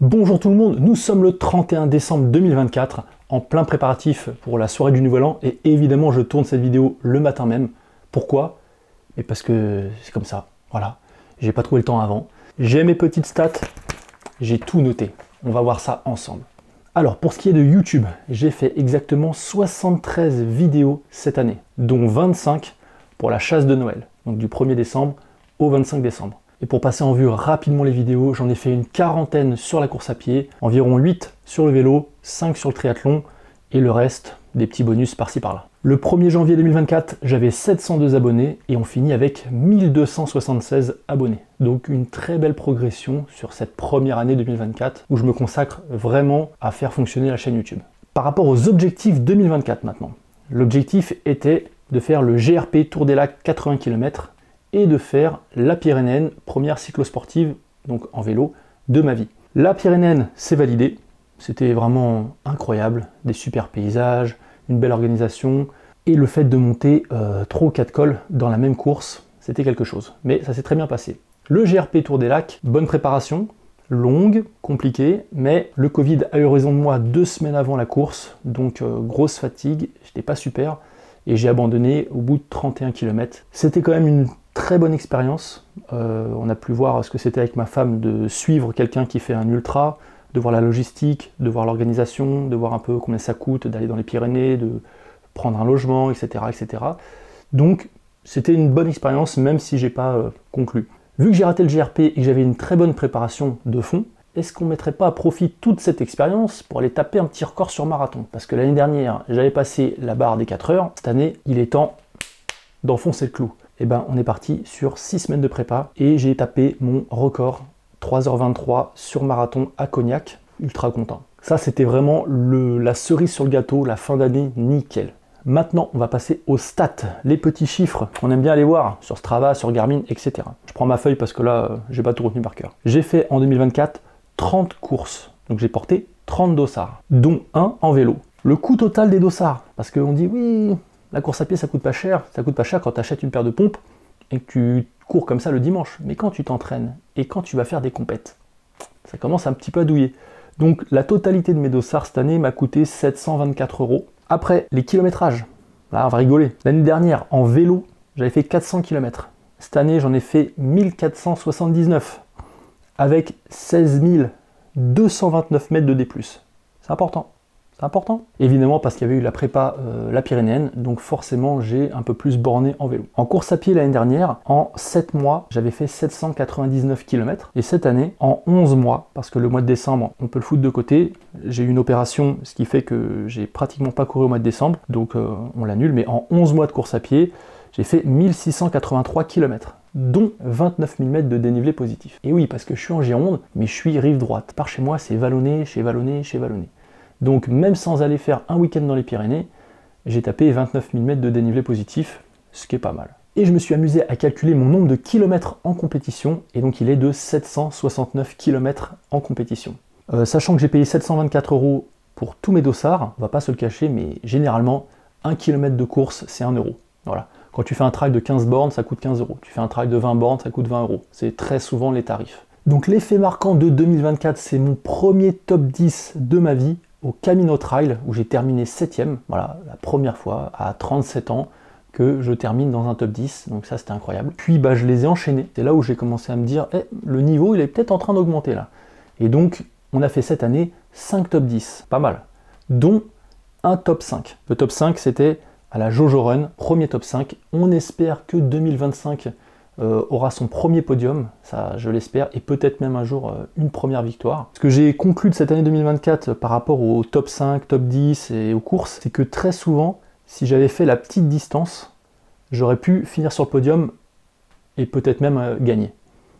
Bonjour tout le monde, nous sommes le 31 décembre 2024, en plein préparatif pour la soirée du Nouvel An, et évidemment je tourne cette vidéo le matin même. Pourquoi? Et parce que c'est comme ça, voilà. J'ai pas trouvé le temps avant. J'ai mes petites stats, j'ai tout noté. On va voir ça ensemble. Alors pour ce qui est de YouTube, j'ai fait exactement 73 vidéos cette année, dont 25 pour la chasse de Noël, donc du 1er décembre au 25 décembre. Et pour passer en vue rapidement les vidéos, j'en ai fait une quarantaine sur la course à pied, environ 8 sur le vélo, 5 sur le triathlon, et le reste, des petits bonus par-ci par-là. Le 1er janvier 2024, j'avais 702 abonnés, et on finit avec 1276 abonnés. Donc une très belle progression sur cette première année 2024, où je me consacre vraiment à faire fonctionner la chaîne YouTube. Par rapport aux objectifs 2024 maintenant, l'objectif était de faire le GRP Tour des Lacs 80 km, et de faire la Pyrénéenne, première cyclosportive, donc en vélo, de ma vie. La Pyrénéenne, c'est validé, c'était vraiment incroyable, des super paysages, une belle organisation, et le fait de monter 3 ou 4 cols dans la même course, c'était quelque chose. Mais ça s'est très bien passé. Le GRP Tour des Lacs, bonne préparation, longue, compliquée, mais le Covid a eu raison de moi 2 semaines avant la course, donc grosse fatigue, j'étais pas super, et j'ai abandonné au bout de 31 km. C'était quand même une très bonne expérience. On a pu voir ce que c'était avec ma femme de suivre quelqu'un qui fait un ultra, de voir la logistique, de voir l'organisation, de voir un peu combien ça coûte d'aller dans les Pyrénées, de prendre un logement, etc. etc. Donc c'était une bonne expérience, même si j'ai pas conclu. Vu que j'ai raté le GRP et que j'avais une très bonne préparation de fond, est-ce qu'on ne mettrait pas à profit toute cette expérience pour aller taper un petit record sur marathon? Parce que l'année dernière, j'avais passé la barre des 4 heures. Cette année, il est temps d'enfoncer le clou. Et ben on est parti sur 6 semaines de prépa et j'ai tapé mon record 3h23 sur marathon à Cognac, ultra content. Ça c'était vraiment la cerise sur le gâteau, la fin d'année nickel. Maintenant on va passer aux stats, les petits chiffres qu'on aime bien aller voir sur Strava, sur Garmin, etc. Je prends ma feuille parce que là j'ai pas tout retenu par cœur. J'ai fait en 2024 30 courses, donc j'ai porté 30 dossards, dont 1 en vélo. Le coût total des dossards, parce qu'on dit oui, la course à pied, ça coûte pas cher quand tu achètes une paire de pompes et que tu cours comme ça le dimanche. Mais quand tu t'entraînes et quand tu vas faire des compètes, ça commence un petit peu à douiller. Donc la totalité de mes dossards cette année m'a coûté 724 €. Après, les kilométrages, là on va rigoler. L'année dernière, en vélo, j'avais fait 400 km. Cette année, j'en ai fait 1479 avec 16 229 mètres de D+. C'est important. C'est important. Évidemment parce qu'il y avait eu la prépa la Pyrénéenne, donc forcément j'ai un peu plus borné en vélo. En course à pied l'année dernière, en 7 mois, j'avais fait 799 km. Et cette année, en 11 mois, parce que le mois de décembre, on peut le foutre de côté, j'ai eu une opération, ce qui fait que j'ai pratiquement pas couru au mois de décembre, donc on l'annule, mais en 11 mois de course à pied, j'ai fait 1683 km, dont 29 000 mètres de dénivelé positif. Et oui, parce que je suis en Gironde, mais je suis rive droite. Par chez moi, c'est vallonné, chez vallonné, chez vallonné. Donc même sans aller faire un week-end dans les Pyrénées, j'ai tapé 29 000 mètres de dénivelé positif, ce qui est pas mal. Et je me suis amusé à calculer mon nombre de kilomètres en compétition, et donc il est de 769 km en compétition. Sachant que j'ai payé 724 € pour tous mes dossards, on va pas se le cacher, mais généralement, 1 km de course, c'est 1 €. Voilà. Quand tu fais un trail de 15 bornes, ça coûte 15 €. Tu fais un trail de 20 bornes, ça coûte 20 €. C'est très souvent les tarifs. Donc l'effet marquant de 2024, c'est mon premier top 10 de ma vie, au Camino Trail, où j'ai terminé 7ème, voilà, la première fois à 37 ans que je termine dans un top 10, donc ça c'était incroyable. Puis bah, je les ai enchaînés, c'est là où j'ai commencé à me dire, le niveau il est peut-être en train d'augmenter là. Et donc on a fait cette année 5 top 10, pas mal, dont un top 5. Le top 5 c'était à la Jojo Run, premier top 5, on espère que 2025 aura son premier podium, ça je l'espère, et peut-être même un jour une première victoire. Ce que j'ai conclu de cette année 2024 par rapport au top 5, top 10 et aux courses, c'est que très souvent, si j'avais fait la petite distance, j'aurais pu finir sur le podium et peut-être même gagner.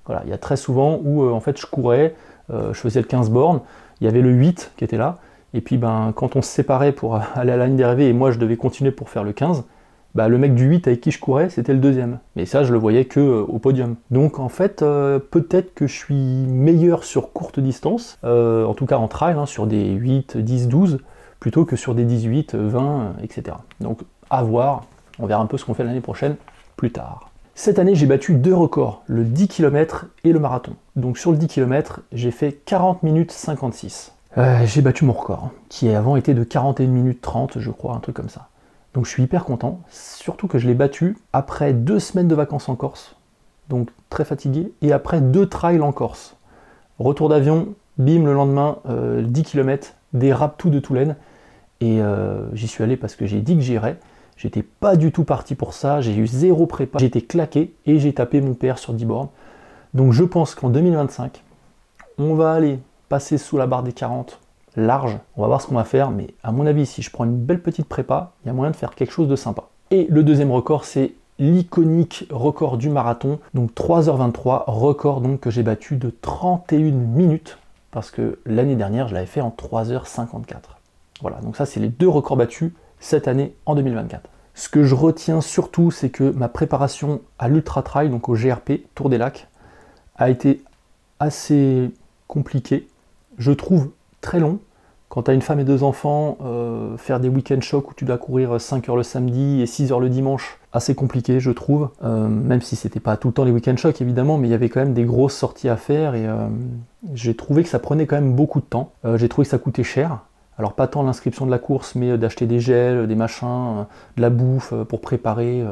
Voilà, il y a très souvent où en fait je courais, je faisais le 15 bornes, il y avait le 8 qui était là, et puis ben, quand on se séparait pour aller à la ligne d'arrivée et moi je devais continuer pour faire le 15, bah, le mec du 8 avec qui je courais, c'était le deuxième. Mais ça, je le voyais que au podium. Donc en fait, peut-être que je suis meilleur sur courte distance, en tout cas en trail, hein, sur des 8, 10, 12, plutôt que sur des 18, 20, etc. Donc à voir, on verra un peu ce qu'on fait l'année prochaine, plus tard. Cette année, j'ai battu 2 records, le 10 km et le marathon. Donc sur le 10 km, j'ai fait 40 minutes 56. J'ai battu mon record, qui avant était de 41 minutes 30, je crois, un truc comme ça. Donc je suis hyper content, surtout que je l'ai battu après 2 semaines de vacances en Corse, donc très fatigué, et après 2 trails en Corse. Retour d'avion, bim, le lendemain, 10 km, des Raptous de Toulaine, et j'y suis allé parce que j'ai dit que j'irais. J'étais pas du tout parti pour ça, j'ai eu 0 prépa, j'ai été claqué et j'ai tapé mon PR sur 10 bornes. Donc je pense qu'en 2025, on va aller passer sous la barre des 40 large. On va voir ce qu'on va faire, mais à mon avis, si je prends une belle petite prépa, il y a moyen de faire quelque chose de sympa. Et le deuxième record, c'est l'iconique record du marathon, donc 3h23, record donc que j'ai battu de 31 minutes, parce que l'année dernière, je l'avais fait en 3h54. Voilà, donc ça, c'est les 2 records battus cette année en 2024. Ce que je retiens surtout, c'est que ma préparation à l'Ultra Trail, donc au GRP, Tour des Lacs, a été assez compliquée. Je trouve très long. Quand tu as une femme et 2 enfants, faire des week-end shocks où tu dois courir 5 heures le samedi et 6 heures le dimanche, assez compliqué je trouve. Même si c'était pas tout le temps les week-end shocks évidemment, mais il y avait quand même des grosses sorties à faire et j'ai trouvé que ça prenait quand même beaucoup de temps. J'ai trouvé que ça coûtait cher. Alors pas tant l'inscription de la course, mais d'acheter des gels, des machins, de la bouffe pour préparer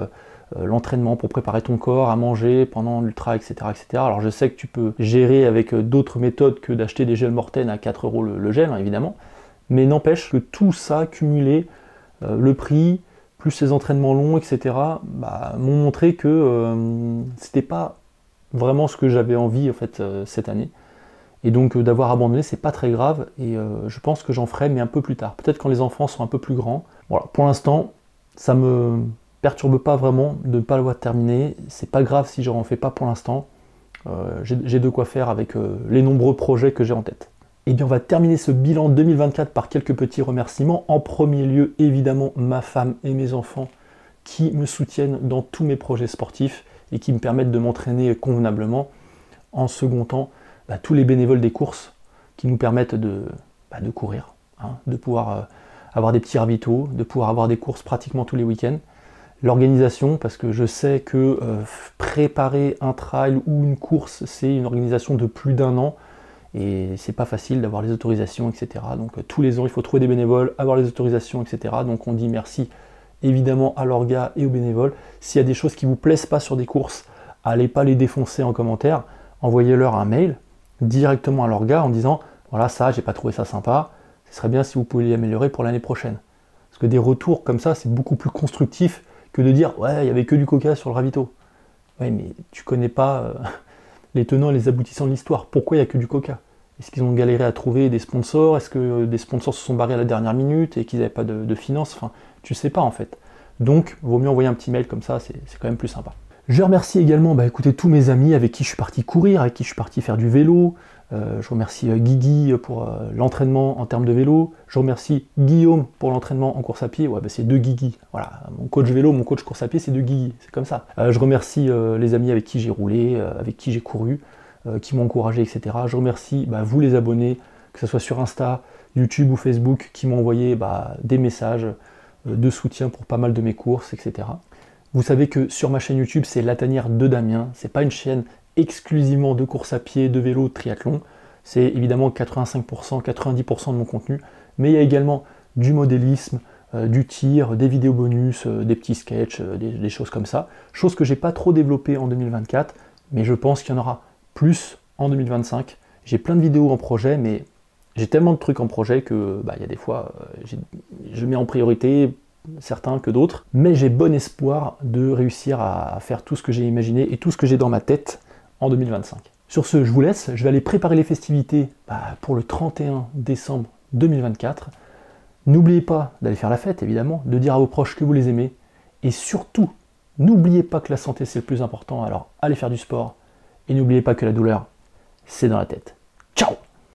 l'entraînement, pour préparer ton corps à manger pendant l'ultra, etc., etc. Alors je sais que tu peux gérer avec d'autres méthodes que d'acheter des gels Morten à 4 € le gel, hein, évidemment. Mais n'empêche que tout ça cumulé, le prix, plus ces entraînements longs, etc., m'ont montré que c'était pas vraiment ce que j'avais envie en fait cette année. Et donc d'avoir abandonné, c'est pas très grave, et je pense que j'en ferai, mais un peu plus tard. Peut-être quand les enfants sont un peu plus grands. Voilà, pour l'instant, ça me perturbe pas vraiment de ne pas l'avoir terminé. C'est pas grave si je n'en fais pas pour l'instant. J'ai de quoi faire avec les nombreux projets que j'ai en tête. Et bien on va terminer ce bilan 2024 par quelques petits remerciements. En premier lieu, évidemment, ma femme et mes enfants qui me soutiennent dans tous mes projets sportifs et qui me permettent de m'entraîner convenablement. En second temps, tous les bénévoles des courses qui nous permettent de courir, hein, de pouvoir avoir des petits ravitaux, de pouvoir avoir des courses pratiquement tous les week-ends. L'organisation, parce que je sais que préparer un trail ou une course, c'est une organisation de plus d'1 an, et c'est pas facile d'avoir les autorisations, etc. Donc tous les ans, il faut trouver des bénévoles, avoir les autorisations, etc. Donc on dit merci évidemment à l'orga et aux bénévoles. S'il y a des choses qui vous plaisent pas sur des courses, allez pas les défoncer en commentaire, envoyez-leur un mail directement à l'orga en disant voilà, ça j'ai pas trouvé ça sympa, ce serait bien si vous pouviez l'améliorer pour l'année prochaine. Parce que des retours comme ça, c'est beaucoup plus constructif que de dire ouais, il n'y avait que du coca sur le ravito. Ouais, mais tu connais pas les tenants et les aboutissants de l'histoire. Pourquoi il n'y a que du coca? Est-ce qu'ils ont galéré à trouver des sponsors? Est-ce que des sponsors se sont barrés à la dernière minute et qu'ils n'avaient pas de finances? Enfin, tu sais pas en fait. Donc, vaut mieux envoyer un petit mail comme ça, c'est quand même plus sympa. Je remercie également écoutez, tous mes amis avec qui je suis parti courir, avec qui je suis parti faire du vélo. Je remercie Guigui pour l'entraînement en termes de vélo. Je remercie Guillaume pour l'entraînement en course à pied. Ouais, c'est 2 Guigui. Voilà, mon coach vélo, mon coach course à pied, c'est 2 Guigui. C'est comme ça. Je remercie les amis avec qui j'ai roulé, avec qui j'ai couru, qui m'ont encouragé, etc. Je remercie vous les abonnés, que ce soit sur Insta, YouTube ou Facebook, qui m'ont envoyé des messages de soutien pour pas mal de mes courses, etc. Vous savez que sur ma chaîne YouTube, c'est La Tanière de Damien. C'est pas une chaîne exclusivement de course à pied, de vélo, de triathlon. C'est évidemment 85%, 90% de mon contenu. Mais il y a également du modélisme, du tir, des vidéos bonus, des petits sketchs, des choses comme ça. Chose que j'ai pas trop développée en 2024, mais je pense qu'il y en aura plus en 2025. J'ai plein de vidéos en projet, mais j'ai tellement de trucs en projet que il y a des fois, je mets en priorité certains que d'autres, mais j'ai bon espoir de réussir à faire tout ce que j'ai imaginé et tout ce que j'ai dans ma tête en 2025. Sur ce, je vous laisse, je vais aller préparer les festivités pour le 31 décembre 2024. N'oubliez pas d'aller faire la fête, évidemment, de dire à vos proches que vous les aimez, et surtout, n'oubliez pas que la santé c'est le plus important, alors allez faire du sport, et n'oubliez pas que la douleur, c'est dans la tête.